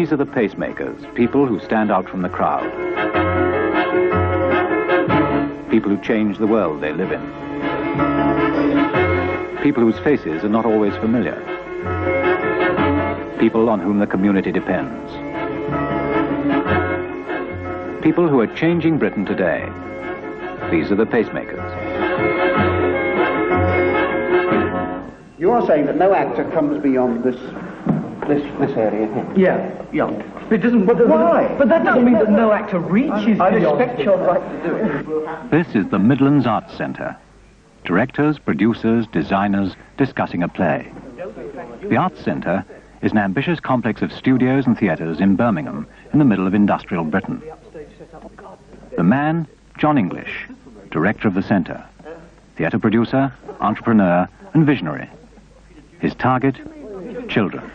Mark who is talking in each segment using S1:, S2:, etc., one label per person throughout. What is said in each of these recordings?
S1: These are the pacemakers, people who stand out from the crowd. People who change the world they live in. People whose faces are not always familiar. People on whom the community depends. People who are changing Britain today. These are the pacemakers.
S2: You are saying that no actor comes beyond this area here?
S3: Yeah. It doesn't.
S2: Why?
S3: But that doesn't mean that no actor reaches
S2: I
S3: beyond.
S2: respect your right to do it.
S1: This is the Midlands Arts Centre. Directors, producers, designers discussing a play. The Arts Centre is an ambitious complex of studios and theatres in Birmingham, in the middle of industrial Britain. The man, John English, director of the centre, theatre producer, entrepreneur and visionary. His target, children.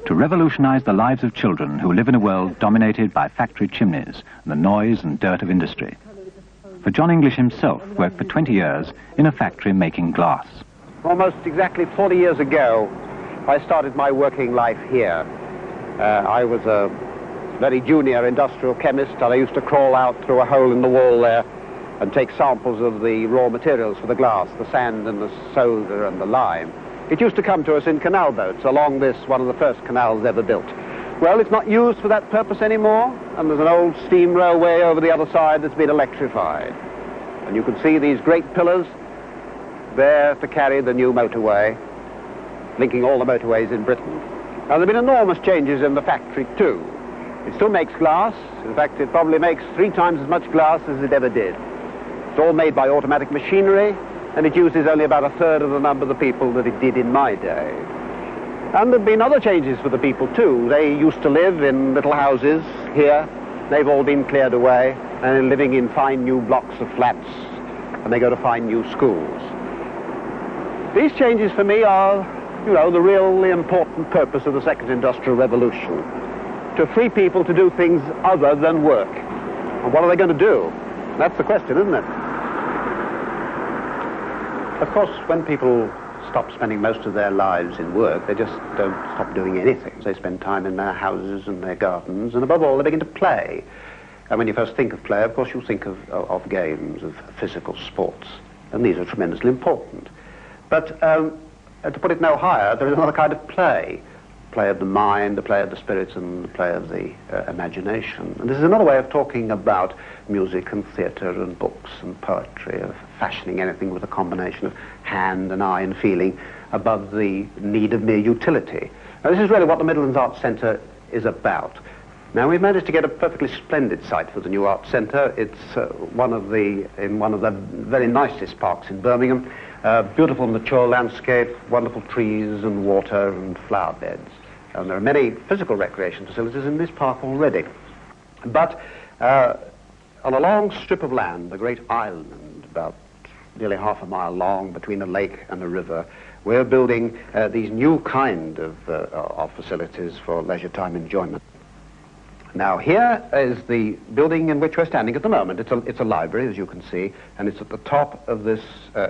S1: To revolutionise the lives of children who live in a world dominated by factory chimneys and the noise and dirt of industry. For John English himself worked for 20 years in a factory making glass.
S2: Almost exactly 40 years ago, I started my working life here. I was a very junior industrial chemist, and I used to crawl out through a hole in the wall there and take samples of the raw materials for the glass, the sand and the soda and the lime. It used to come to us in canal boats along this, one of the first canals ever built. Well, it's not used for that purpose anymore, and there's an old steam railway over the other side that's been electrified. And you can see these great pillars there to carry the new motorway, linking all the motorways in Britain. And there have been enormous changes in the factory too. It still makes glass. In fact, it probably makes 3 times as much glass as it ever did. It's all made by automatic machinery, and it uses only about 1/3 of the number of the people that it did in my day. And there have been other changes for the people too. They used to live in little houses here. They've all been cleared away and are living in fine new blocks of flats, and they go to fine new schools. These changes for me are, the really important purpose of the second industrial revolution. To free people to do things other than work. And what are they going to do? That's the question, isn't it? Of course, when people stop spending most of their lives in work, they just don't stop doing anything. They spend time in their houses and their gardens, and above all, they begin to play. And when you first think of play, of course, you think of games, of physical sports. And these are tremendously important. But to put it no higher, there is another kind of play. Play of the mind, the play of the spirits, and the play of the imagination. And this is another way of talking about music and theatre and books and poetry, of fashioning anything with a combination of hand and eye and feeling above the need of mere utility. Now, this is really what the Midlands Arts Centre is about. Now, we've managed to get a perfectly splendid site for the new Arts Centre. It's in one of the very nicest parks in Birmingham. Beautiful mature landscape, wonderful trees and water and flower beds. And there are many physical recreation facilities in this park already. But on a long strip of land, a great island, about nearly half a mile long between a lake and a river, we're building these new kind of facilities for leisure time enjoyment. Now, here is the building in which we're standing at the moment. It's a library, as you can see, and it's at the top of this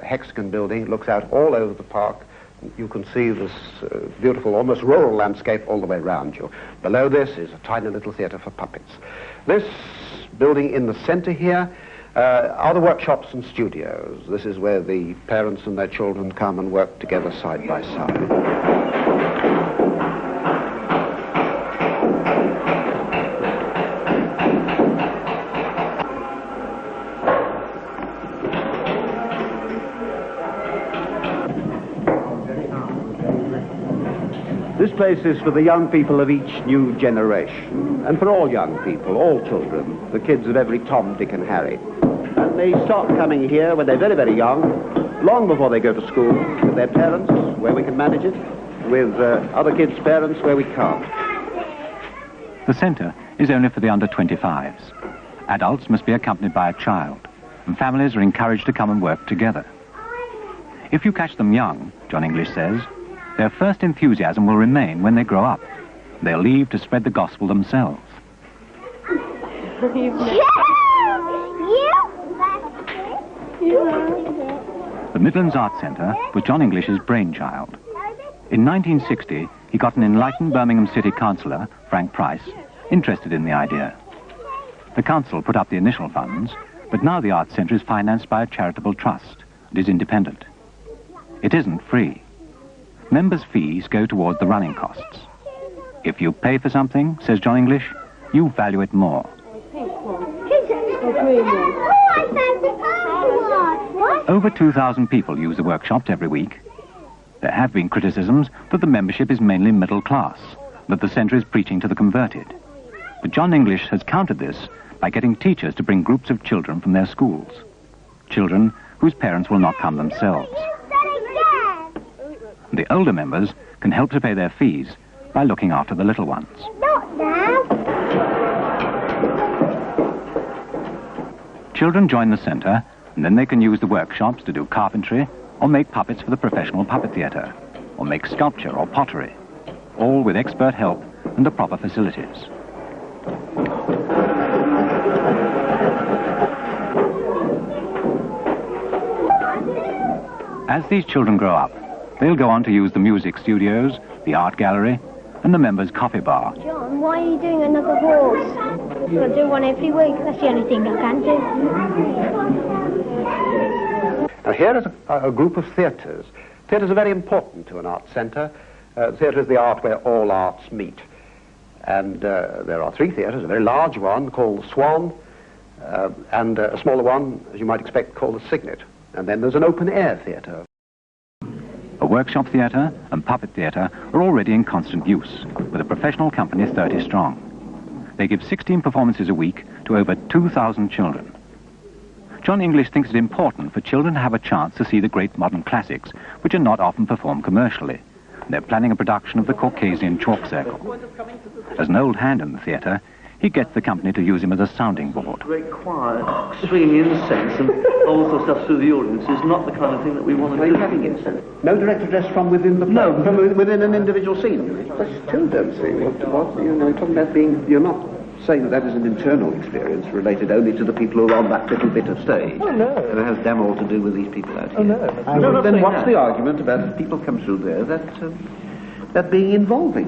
S2: hexagon building. It looks out all over the park. You can see this beautiful, almost rural landscape all the way around you. Below this is a tiny little theatre for puppets. This building in the center here are the workshops and studios. This is where the parents and their children come and work together side by side. This place is for the young people of each new generation, and for all young people, all children, the kids of every Tom, Dick and Harry. And they start coming here when they're very, very young, long before they go to school, with their parents, where we can manage it, with other kids' parents, where we can't.
S1: The centre is only for the under 25s. Adults must be accompanied by a child, and families are encouraged to come and work together. If you catch them young, John English says, their first enthusiasm will remain when they grow up. They'll leave to spread the gospel themselves. The Midlands Arts Centre was John English's brainchild. In 1960, he got an enlightened Birmingham City councillor, Frank Price, interested in the idea. The council put up the initial funds, but now the Arts Centre is financed by a charitable trust and is independent. It isn't free. Members' fees go towards the running costs. If you pay for something, says John English, you value it more. Over 2,000 people use the workshops every week. There have been criticisms that the membership is mainly middle class, that the centre is preaching to the converted. But John English has countered this by getting teachers to bring groups of children from their schools. Children whose parents will not come themselves. The older members can help to pay their fees by looking after the little ones. Children join the centre, and then they can use the workshops to do carpentry, or make puppets for the professional puppet theatre, or make sculpture or pottery, all with expert help and the proper facilities. As these children grow up, they'll go on to use the music studios, the art gallery, and the members' coffee bar.
S4: John, why are you doing another horse? I do one every week. That's the only thing I can do.
S2: Now here is a group of theatres. Theatres are very important to an art centre. Theatre is the art where all arts meet. And there are 3 theatres, a very large one called the Swan, and a smaller one, as you might expect, called the Signet. And then there's an open-air theatre.
S1: A workshop theatre and puppet theatre are already in constant use, with a professional company 30 strong. They give 16 performances a week to over 2,000 children. John English thinks it important for children to have a chance to see the great modern classics, which are not often performed commercially. They're planning a production of the Caucasian Chalk Circle. As an old hand in the theatre, he gets the company to use him as a sounding board.
S5: Very quiet, extremely incense, and all sorts of stuff through the audience is not the kind of thing that we want to do.
S2: Having incense. No direct address from within the play? No, from within an individual scene. I still don't see what you know, talking about being, you're not saying that is an internal experience related only to the people who are on that little bit of stage.
S5: Oh, no.
S2: And it has damn all to do with these people out here.
S5: Oh, no.
S2: Well, then what's the argument about if people come through there that being involving?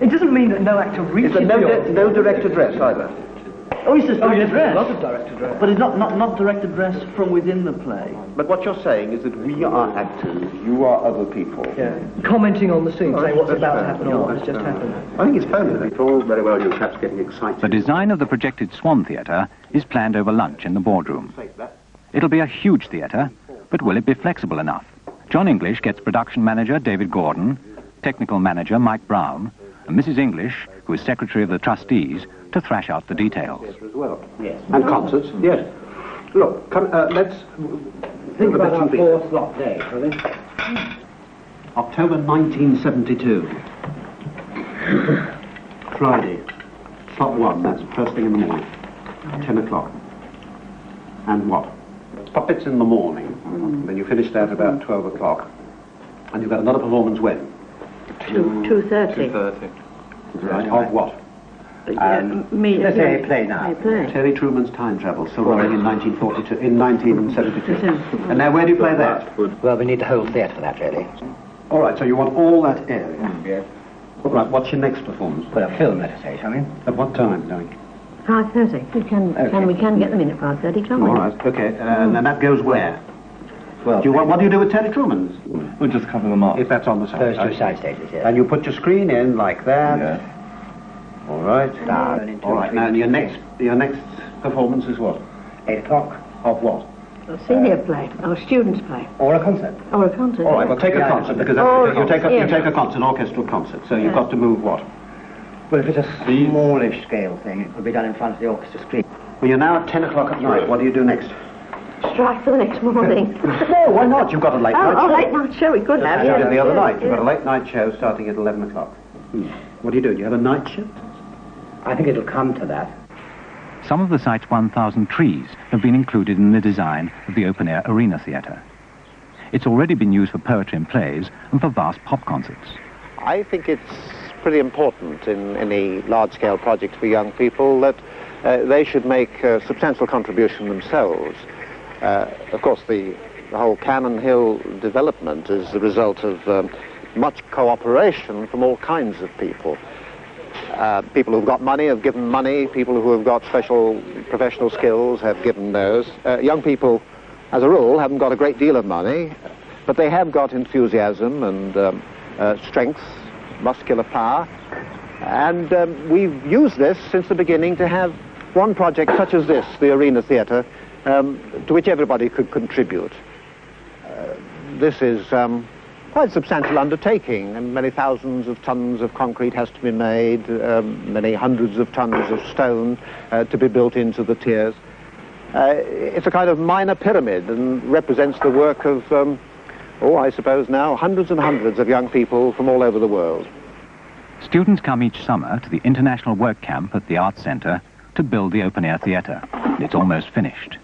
S3: It doesn't mean that no actor reaches
S2: No direct address either.
S5: Oh, it's just direct
S3: yes,
S5: address.
S3: a lot of direct address.
S5: But it's not direct address from within the play.
S2: But what you're saying is that we are actors, you are other people.
S3: Yeah. Commenting on the scene, saying what's about to happen or what's just happened.
S2: I think it's permanent. It's all very well, you're perhaps getting excited.
S1: The design of the projected Swan Theatre is planned over lunch in the boardroom. It'll be a huge theatre, but will it be flexible enough? John English gets production manager David Gordon, technical manager Mike Brown, and Mrs. English, who is secretary of the trustees, to thrash out the details.
S2: As well. Yes. And concerts, yes. Look, come, let's think about our 4th slot day, shall we? October 1972. Friday. Slot 1, that's first thing in the morning. 10 o'clock. And what? Puppets in the morning. Then you finish that about 12 o'clock. And you've got another performance when?
S4: 2:30.
S2: 2:30. Right, of what?
S4: Let's say a play now.
S2: Terry Truman's Time Travel, still running in 1972. And now where do you play that?
S6: Well, we need the whole theatre for that, really.
S2: All right, so you want all that area?
S6: Yes.
S2: All right, what's your next performance?
S6: Well, a film, let us say, shall we?
S2: At what time, darling?
S4: 5:30. We can get them in at 5:30, can't we?
S2: All right, okay. And that goes where?
S6: Well,
S2: What do you do with Terry Truman's?
S5: We'll just cover them up.
S2: If that's on the side.
S6: those 2 side stages, yes.
S2: And you put your screen in like that.
S5: Yeah.
S2: All right. All right. Now, your next performance is what?
S6: 8 o'clock.
S2: Of what?
S4: A senior play, or students' play,
S6: Or a concert.
S4: or a concert.
S2: All right. Well, take a concert because you take a concert, an orchestral concert. So you've got to move what?
S6: Well, if it's a smallish scale thing, it could be done in front of the orchestra screen.
S2: Well, you're now at 10 o'clock at night. What do you do next?
S4: Strike for the next morning.
S2: No, why not? You've got a late night show.
S4: late night show we could have.
S2: I did the other night. You've
S4: Yeah.
S2: got a late night show starting at 11 o'clock. What do you do? Do you have a night shift?
S6: I think it'll come to that.
S1: Some of the site's 1,000 trees have been included in the design of the open-air arena theatre. It's already been used for poetry and plays and for vast pop concerts.
S7: I think it's pretty important in any large-scale project for young people that they should make a substantial contribution themselves. Of course, the whole Cannon Hill development is the result of much cooperation from all kinds of people. People who've got money have given money, people who have got special professional skills have given those. Young people, as a rule, haven't got a great deal of money, but they have got enthusiasm and strength, muscular power, and we've used this since the beginning to have one project such as this, the Arena Theatre, to which everybody could contribute. This is quite a substantial undertaking, and many thousands of tons of concrete has to be made, many hundreds of tons of stone to be built into the tiers. It's a kind of minor pyramid and represents the work of, I suppose now, hundreds and hundreds of young people from all over the world.
S1: Students come each summer to the International Work Camp at the Arts Centre to build the open-air theatre. It's almost finished.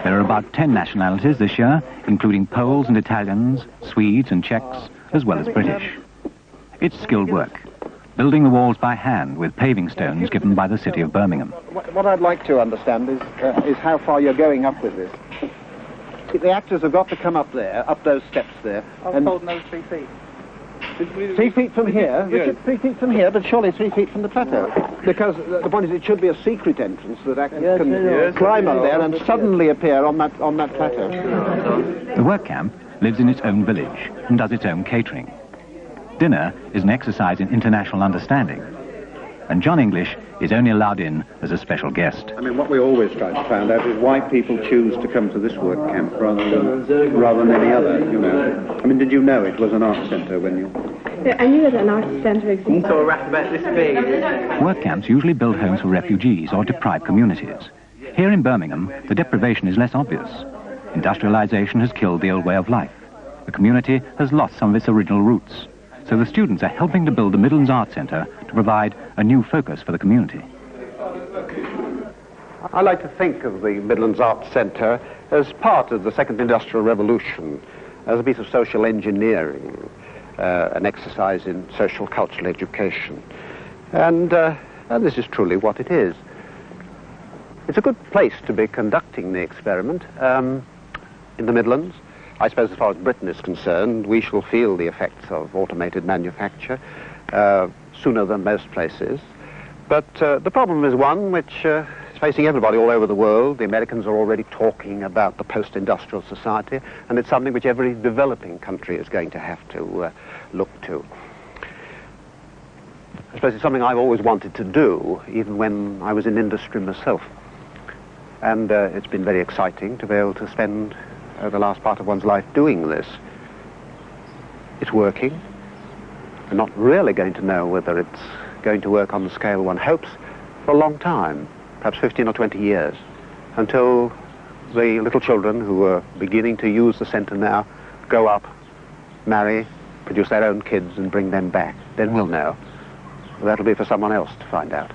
S1: There are about 10 nationalities this year, including Poles and Italians, Swedes and Czechs, as well as British. It's skilled work, building the walls by hand with paving stones given by the city of Birmingham.
S7: What I'd like to understand is how far you're going up with this. The actors have got to come up there, up those steps there.
S3: I was told no 3 feet.
S7: 3 feet from here?
S3: Yes.
S7: 3 feet from here, but surely 3 feet from the plateau. Because the point is, it should be a secret entrance that actors can climb up there and suddenly appear on that plateau.
S1: The work camp lives in its own village and does its own catering. Dinner is an exercise in international understanding, and John English is only allowed in as a special guest.
S2: I mean, what we always try to find out is why people choose to come to this work camp rather than any other, you know. I mean, did you know it was an art centre when you...
S8: Yeah, I knew that an art centre existed.
S3: So a rat about this big.
S1: Work camps usually build homes for refugees or deprived communities. Here in Birmingham, the deprivation is less obvious. Industrialisation has killed the old way of life. The community has lost some of its original roots. So the students are helping to build the Midlands Art Centre to provide a new focus for the community.
S2: I like to think of the Midlands Art Centre as part of the Second Industrial Revolution, as a piece of social engineering, an exercise in social cultural education. And this is truly what it is. It's a good place to be conducting the experiment in the Midlands. I suppose as far as Britain is concerned, we shall feel the effects of automated manufacture sooner than most places. But the problem is one which is facing everybody all over the world. The Americans are already talking about the post-industrial society, and it's something which every developing country is going to have to look to. I suppose it's something I've always wanted to do, even when I was in industry myself. And it's been very exciting to be able to spend the last part of one's life doing this. It's working. We're not really going to know whether it's going to work on the scale one hopes for a long time, perhaps 15 or 20 years, until the little children who are beginning to use the centre now grow up, marry, produce their own kids and bring them back. Then we'll know. That'll be for someone else to find out.